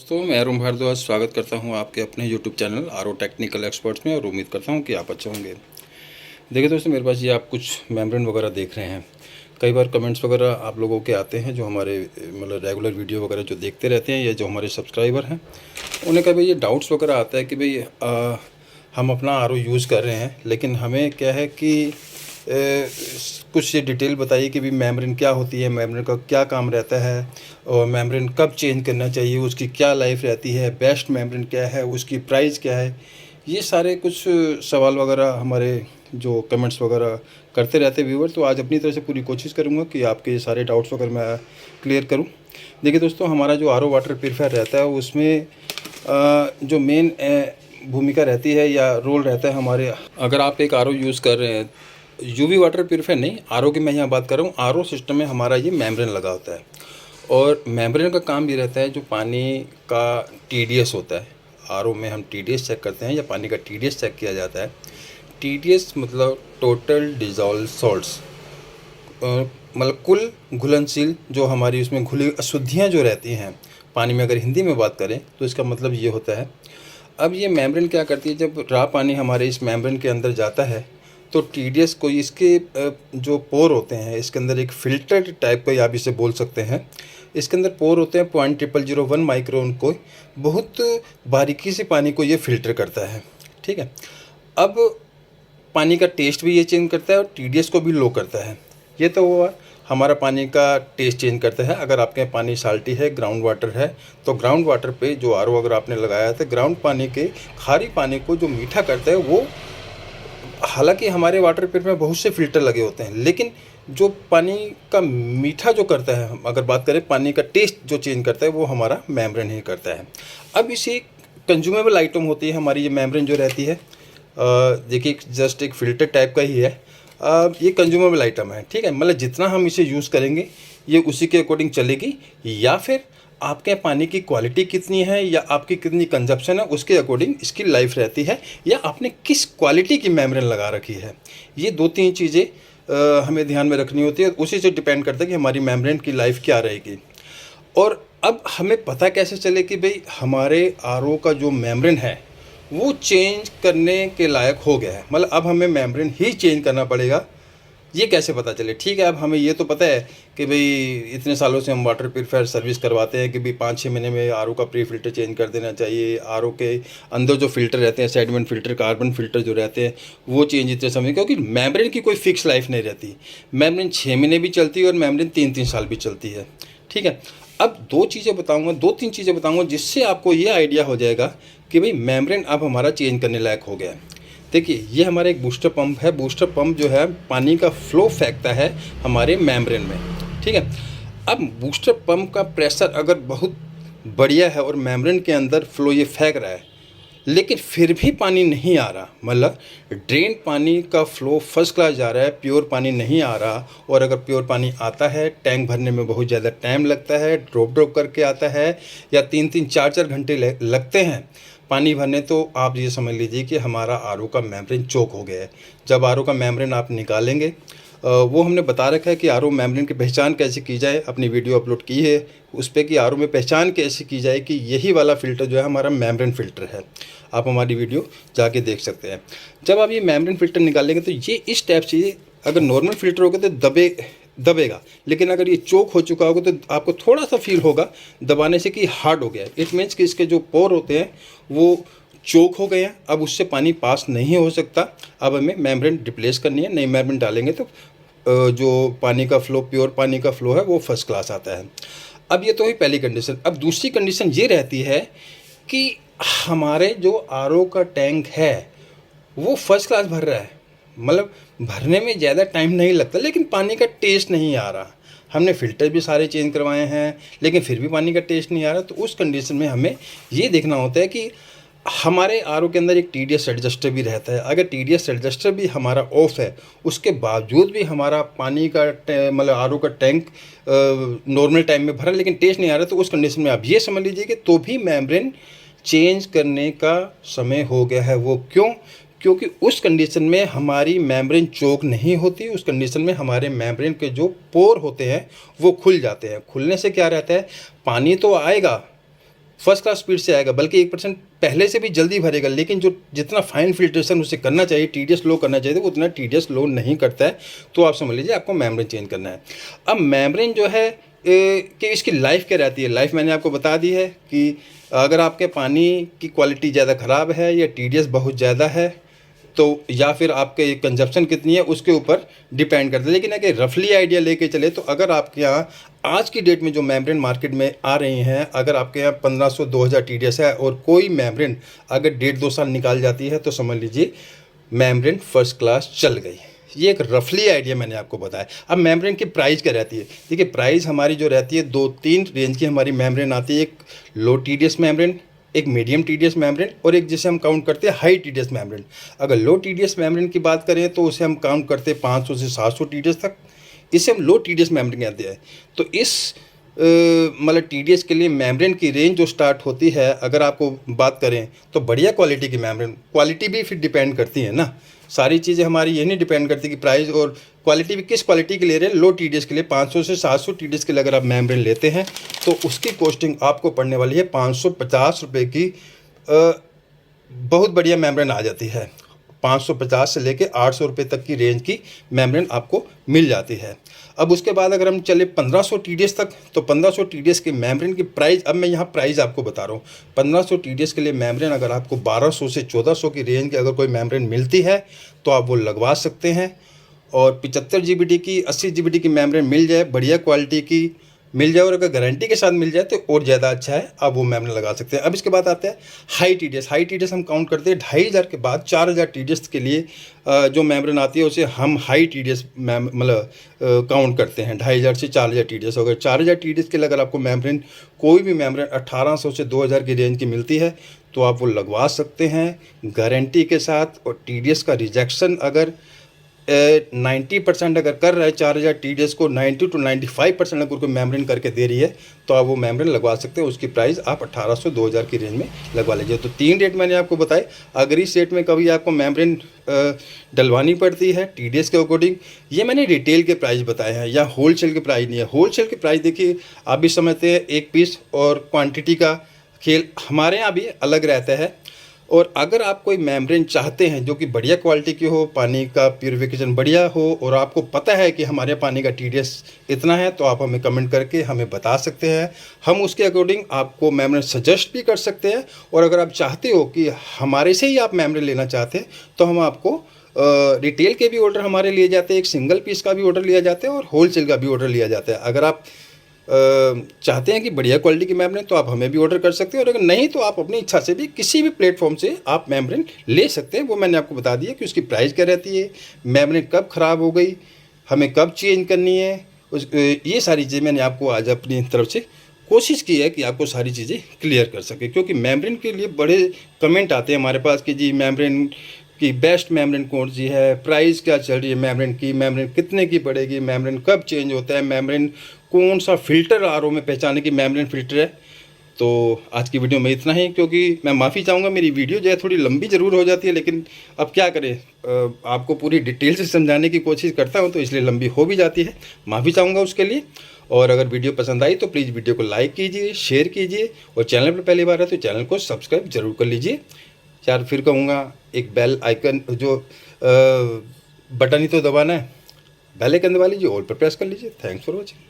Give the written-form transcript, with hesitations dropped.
दोस्तों, मैं अरुण भारद्वाज स्वागत करता हूं आपके अपने YouTube channel RO technical experts में और उम्मीद करता हूं कि आप अच्छे होंगे। देखिए दोस्तों, मेरे पास ये आप कुछ मेम्ब्रेन वगैरह देख रहे हैं। कई बार कमेंट्स वगैरह आप लोगों के आते हैं जो हमारे मतलब रेगुलर वीडियो वगैरह जो देखते रहते हैं या जो हमारे सब्सक्राइबर हैं, उन्हें कभी ये डाउट्स वगैरह आता है कि भाई हम अपना आरओ यूज़ कर रहे हैं, लेकिन हमें क्या है कि कुछ ये डिटेल बताइए कि भी मेम्ब्रेन क्या होती है, मेम्ब्रेन का क्या काम रहता है और मेम्ब्रेन कब चेंज करना चाहिए, उसकी क्या लाइफ रहती है, बेस्ट मेम्ब्रेन क्या है, उसकी प्राइस क्या है। ये सारे कुछ सवाल वगैरह हमारे जो कमेंट्स वगैरह करते रहते व्यूवर, तो आज अपनी तरफ से पूरी कोशिश करूँगा कि आपके ये सारे डाउट्स वगैरह मैं क्लियर करूँ। देखिए दोस्तों, हमारा जो आरओ वाटर प्यूरीफायर रहता है उसमें जो मेन भूमिका रहती है या रोल रहता है हमारे, अगर आप एक आरओ यूज़ कर रहे हैं, यूवी वाटर प्यूरीफायर नहीं, आरओ की मैं यहाँ बात कर रहा हूँ। आरओ सिस्टम में हमारा ये मेम्ब्रेन लगा होता है और मेम्ब्रेन का काम ये रहता है जो पानी का टीडीएस होता है। आरओ में हम टीडीएस चेक करते हैं या पानी का टीडीएस चेक किया जाता है। टीडीएस मतलब टोटल डिज़ोल्व सॉल्ट्स, मतलब कुल घुलनशील जो हमारी उसमें घुली अशुद्धियाँ जो रहती हैं पानी में, अगर हिंदी में बात करें तो इसका मतलब ये होता है। अब ये मेम्ब्रेन क्या करती है, जब रॉ पानी हमारे इस मेम्ब्रेन के अंदर जाता है तो टीडीएस को इसके जो पोर होते हैं, इसके अंदर एक फ़िल्टर टाइप का आप इसे बोल सकते हैं, इसके अंदर पोर होते हैं 0.0001 माइक्रोन को, बहुत बारीकी से पानी को ये फ़िल्टर करता है। ठीक है, अब पानी का टेस्ट भी ये चेंज करता है और टीडीएस को भी लो करता है। ये तो हुआ हमारा पानी का टेस्ट चेंज करता है। अगर आपके पानी साल्टी है, ग्राउंड वाटर है, तो ग्राउंड वाटर पे जो आरओ अगर आपने लगाया है तो ग्राउंड पानी के खारी पानी को जो मीठा करता है वो, हालांकि हमारे वाटर प्यूरिफायर में बहुत से फ़िल्टर लगे होते हैं, लेकिन जो पानी का मीठा जो करता है, अगर बात करें पानी का टेस्ट जो चेंज करता है, वो हमारा मेम्ब्रेन ही करता है। अब इसे कंज्यूमेबल आइटम होती है हमारी ये मेम्ब्रेन जो रहती है। देखिए, जस्ट एक फ़िल्टर टाइप का ही है। ये कंज्यूमेबल आइटम है। ठीक है, मतलब जितना हम इसे यूज़ करेंगे ये उसी के अकॉर्डिंग चलेगी, या फिर आपके पानी की क्वालिटी कितनी है या आपकी कितनी कंजप्शन है उसके अकॉर्डिंग इसकी लाइफ रहती है, या आपने किस क्वालिटी की मेम्ब्रेन लगा रखी है। ये दो तीन चीज़ें हमें ध्यान में रखनी होती है, उसी से डिपेंड करता है कि हमारी मेम्ब्रेन की लाइफ क्या रहेगी। और अब हमें पता कैसे चले कि भाई हमारे आरओ का जो मेम्ब्रेन है वो चेंज करने के लायक हो गया है, मतलब अब हमें मेम्ब्रेन ही चेंज करना पड़ेगा, ये कैसे पता चले। ठीक है, अब हमें ये तो पता है कि भाई इतने सालों से हम वाटर प्यूरीफायर सर्विस करवाते हैं कि भाई 5-6 महीने में आरओ का प्री फिल्टर चेंज कर देना चाहिए। आरओ के अंदर जो फ़िल्टर रहते हैं, सेडिमेंट फ़िल्टर, कार्बन फ़िल्टर जो रहते हैं, वो चेंज इतने समय, क्योंकि मेम्ब्रेन की कोई फिक्स लाइफ नहीं रहती। मेम्ब्रेन 6 महीने भी चलती है और मेम्ब्रेन 3-3 साल भी चलती है। ठीक है, अब दो तीन चीज़ें बताऊँगा जिससे आपको ये आइडिया हो जाएगा कि भाई मेम्ब्रेन अब हमारा चेंज करने लायक हो गया है। देखिए, ये हमारा एक बूस्टर पंप है। बूस्टर पंप जो है पानी का फ्लो फेंकता है हमारे मेम्ब्रेन में। ठीक है, अब बूस्टर पंप का प्रेशर अगर बहुत बढ़िया है और मेम्ब्रेन के अंदर फ्लो ये फेंक रहा है, लेकिन फिर भी पानी नहीं आ रहा, मतलब ड्रेन पानी का फ्लो फर्स्ट क्लास जा रहा है, प्योर पानी नहीं आ रहा, और अगर प्योर पानी आता है टैंक भरने में बहुत ज़्यादा टाइम लगता है, ड्रॉप करके आता है, या 3-3 4-4 घंटे लगते हैं पानी भरने, तो आप ये समझ लीजिए कि हमारा आरओ का मेम्ब्रेन चोक हो गया है। जब आरओ का मेम्ब्रेन आप निकालेंगे, वो हमने बता रखा है कि आरओ मेम्ब्रेन की पहचान कैसे की जाए, अपनी वीडियो अपलोड की है उस पर कि आरओ में पहचान कैसे की जाए कि यही वाला फ़िल्टर जो है हमारा मेम्ब्रेन फ़िल्टर है। आप हमारी वीडियो जाके देख सकते हैं। जब आप ये मेम्ब्रेन फ़िल्टर निकालेंगे तो ये इस टाइप से, अगर नॉर्मल फ़िल्टर होगा तो दबेगा, लेकिन अगर ये चोक हो चुका होगा तो आपको थोड़ा सा फील होगा दबाने से कि हार्ड हो गया है। इट मीन्स कि इसके जो पोर होते हैं वो चोक हो गए हैं, अब उससे पानी पास नहीं हो सकता। अब हमें मेम्ब्रेन रिप्लेस करनी है, नई मेम्ब्रेन डालेंगे तो जो पानी का फ़्लो, प्योर पानी का फ़्लो है वो फर्स्ट क्लास आता है। अब ये तो हुई पहली कंडीशन। अब दूसरी कंडीशन ये रहती है कि हमारे जो आरओ का टैंक है वो फर्स्ट क्लास भर रहा है, मतलब भरने में ज़्यादा टाइम नहीं लगता, लेकिन पानी का टेस्ट नहीं आ रहा। हमने फ़िल्टर भी सारे चेंज करवाए हैं, लेकिन फिर भी पानी का टेस्ट नहीं आ रहा। तो उस कंडीशन में हमें ये देखना होता है कि हमारे आरओ के अंदर एक टीडीएस एडजस्टर भी रहता है। अगर टीडीएस एडजस्टर भी हमारा ऑफ है, उसके बावजूद भी हमारा पानी का मतलब आरओ का टैंक नॉर्मल टाइम में भरा लेकिन टेस्ट नहीं आ रहा, तो उस कंडीशन में आप ये समझ लीजिए कि तो भी मेम्ब्रेन चेंज करने का समय हो गया है। वो क्यों? क्योंकि उस कंडीशन में हमारी मेम्ब्रेन चोक नहीं होती। उस कंडीशन में हमारे मेम्ब्रेन के जो पोर होते हैं वो खुल जाते हैं। खुलने से क्या रहता है, पानी तो आएगा फर्स्ट क्लास स्पीड से आएगा, बल्कि 1% पहले से भी जल्दी भरेगा। लेकिन जो जितना फाइन फिल्ट्रेशन उसे करना चाहिए, TDS लो करना चाहिए, तो उतना TDS लो नहीं करता है। तो आप समझ लीजिए आपको मेम्ब्रेन चेंज करना है। अब मेम्ब्रेन जो है कि इसकी लाइफ क्या रहती है, लाइफ मैंने आपको बता दी है कि अगर आपके पानी की क्वालिटी ज़्यादा ख़राब है या TDS बहुत ज़्यादा है, तो या फिर आपके कंजप्शन कितनी है उसके ऊपर डिपेंड करता है। लेकिन अगर रफली आइडिया लेके चले तो अगर आपके यहाँ आज की डेट में जो मेम्ब्रेन मार्केट में आ रही हैं, अगर आपके यहाँ 1500-2000 TDS है और कोई मेम्ब्रेन अगर 1.5-2 साल निकाल जाती है, तो समझ लीजिए मेम्ब्रेन फर्स्ट क्लास चल गई। ये एक रफली आइडिया मैंने आपको बताया। अब मेम्ब्रेन की प्राइस क्या रहती है, देखिए प्राइस हमारी जो रहती है 2-3 रेंज की हमारी मेम्ब्रेन आती है। एक लो TDS मेम्ब्रेन, एक मीडियम TDS मेम्ब्रेन और एक जिसे हम काउंट करते हैं हाई TDS मेम्ब्रेन। अगर लो TDS मेम्ब्रेन की बात करें तो उसे हम काउंट करते हैं 500 से 700 TDS तक, इसे हम लो TDS मेम्ब्रेन कहते हैं। तो इस मतलब TDS के लिए मेम्ब्रेन की रेंज जो स्टार्ट होती है, अगर आपको बात करें तो बढ़िया क्वालिटी की मेम्ब्रेन, क्वालिटी भी फिर डिपेंड करती है ना, सारी चीज़ें हमारी ये नहीं डिपेंड करती कि प्राइस और क्वालिटी भी किस क्वालिटी के ले रहे हैं। लो TDS के लिए 500 से 700 TDS के लिए अगर आप मेम्ब्रेन लेते हैं तो उसकी कॉस्टिंग आपको पड़ने वाली है 550 रुपये की। बहुत बढ़िया मेम्ब्रेन आ जाती है, 550 से लेके 800 रुपये तक की रेंज की मेम्ब्रेन आपको मिल जाती है। अब उसके बाद अगर हम चले 1500 TDS तक, तो 1500 TDS के मेम्ब्रेन की प्राइस, अब मैं यहाँ प्राइस आपको बता रहा हूँ। 1500 TDS के लिए मेम्ब्रेन अगर आपको 1200 से 1400 की रेंज की अगर कोई मेम्ब्रेन मिलती है तो आप वो लगवा सकते हैं। और 75 GBD की, 80 GBD की मेम्ब्रेन मिल जाए, बढ़िया क्वालिटी की मिल जाए और अगर गारंटी के साथ मिल जाए तो और ज़्यादा अच्छा है, आप वो मेम्ब्रेन लगा सकते हैं। अब इसके बाद आते हैं हाई TDS। हाई TDS हम काउंट करते हैं 2500 के बाद 4000 TDS के लिए जो मेम्ब्रेन आती है उसे हम हाई TDS मतलब काउंट करते हैं। 2500 से 4000 TDS। अगर 4000 TDS के लिए अगर आपको मेम्ब्रेन, कोई भी मेम्ब्रेन 1800 से 2000 की रेंज की मिलती है तो आप वो लगवा सकते हैं गारंटी के साथ। और TDS का रिजेक्शन अगर 90% अगर कर रहा है 4000 TDS को, 90 to 95% अगर कोई मेम्ब्रेन करके दे रही है तो आप वो मेम्ब्रेन लगवा सकते हैं। उसकी प्राइस आप 1800-2000 की रेंज में लगवा लीजिए। तो 3 रेट मैंने आपको बताए। अगर इस रेट में कभी आपको मेम्ब्रेन डलवानी पड़ती है TDS के अकॉर्डिंग, ये मैंने रिटेल के प्राइस बताए हैं या होलसेल के प्राइस नहीं है। होलसेल के प्राइस देखिए आप भी समझते हैं, एक पीस और क्वान्टिटी का खेल हमारे यहाँ भी अलग रहता है। और अगर आप कोई मेम्ब्रेन चाहते हैं जो कि बढ़िया क्वालिटी की हो, पानी का प्यूरिफिकेशन बढ़िया हो और आपको पता है कि हमारे पानी का TDS इतना है, तो आप हमें कमेंट करके हमें बता सकते हैं। हम उसके अकॉर्डिंग आपको मेम्ब्रेन सजेस्ट भी कर सकते हैं। और अगर आप चाहते हो कि हमारे से ही आप मेम्ब्रेन लेना चाहते हैं तो हम आपको रिटेल के भी ऑर्डर हमारे लिए जाते हैं, एक सिंगल पीस का भी ऑर्डर लिया जाता है और होलसेल का भी ऑर्डर लिया जाता है। अगर आप चाहते हैं कि बढ़िया क्वालिटी की मेम्ब्रेन तो आप हमें भी ऑर्डर कर सकते हैं। और अगर नहीं तो आप अपनी इच्छा से भी किसी भी प्लेटफॉर्म से आप मेम्ब्रेन ले सकते हैं। वो मैंने आपको बता दिया कि उसकी प्राइस क्या रहती है, मेम्ब्रेन कब ख़राब हो गई, हमें कब चेंज करनी है, ये सारी चीज़ें मैंने आपको आज अपनी तरफ से कोशिश की है कि आपको सारी चीज़ें क्लियर कर सके। क्योंकि मेम्ब्रेन के लिए बड़े कमेंट आते हैं हमारे पास कि जी मेम्ब्रेन की बेस्ट मेम्ब्रेन कौन सी है, प्राइस क्या चल रही है मेम्ब्रेन की, मेम्ब्रेन कितने की पड़ेगी, मेम्ब्रेन कब चेंज होता है, मेम्ब्रेन कौन सा फ़िल्टर RO में पहचाने की मेम्ब्रेन फ़िल्टर है। तो आज की वीडियो में इतना ही, क्योंकि मैं माफ़ी चाहूँगा मेरी वीडियो जो है थोड़ी लंबी ज़रूर हो जाती है, लेकिन अब क्या करें, आपको पूरी डिटेल से समझाने की कोशिश करता हूँ तो इसलिए लंबी हो भी जाती है। माफ़ी चाहूँगा उसके लिए। और अगर वीडियो पसंद आई तो प्लीज़ वीडियो को लाइक कीजिए, शेयर कीजिए और चैनल पर पहली बार है तो चैनल को सब्सक्राइब जरूर कर लीजिए। यार फिर कहूँगा एक बेल आइकन जो बटन ही तो दबाना है, बेल आइकन दबा लीजिए, ऑल पर प्रेस कर लीजिए। Thanks for watching.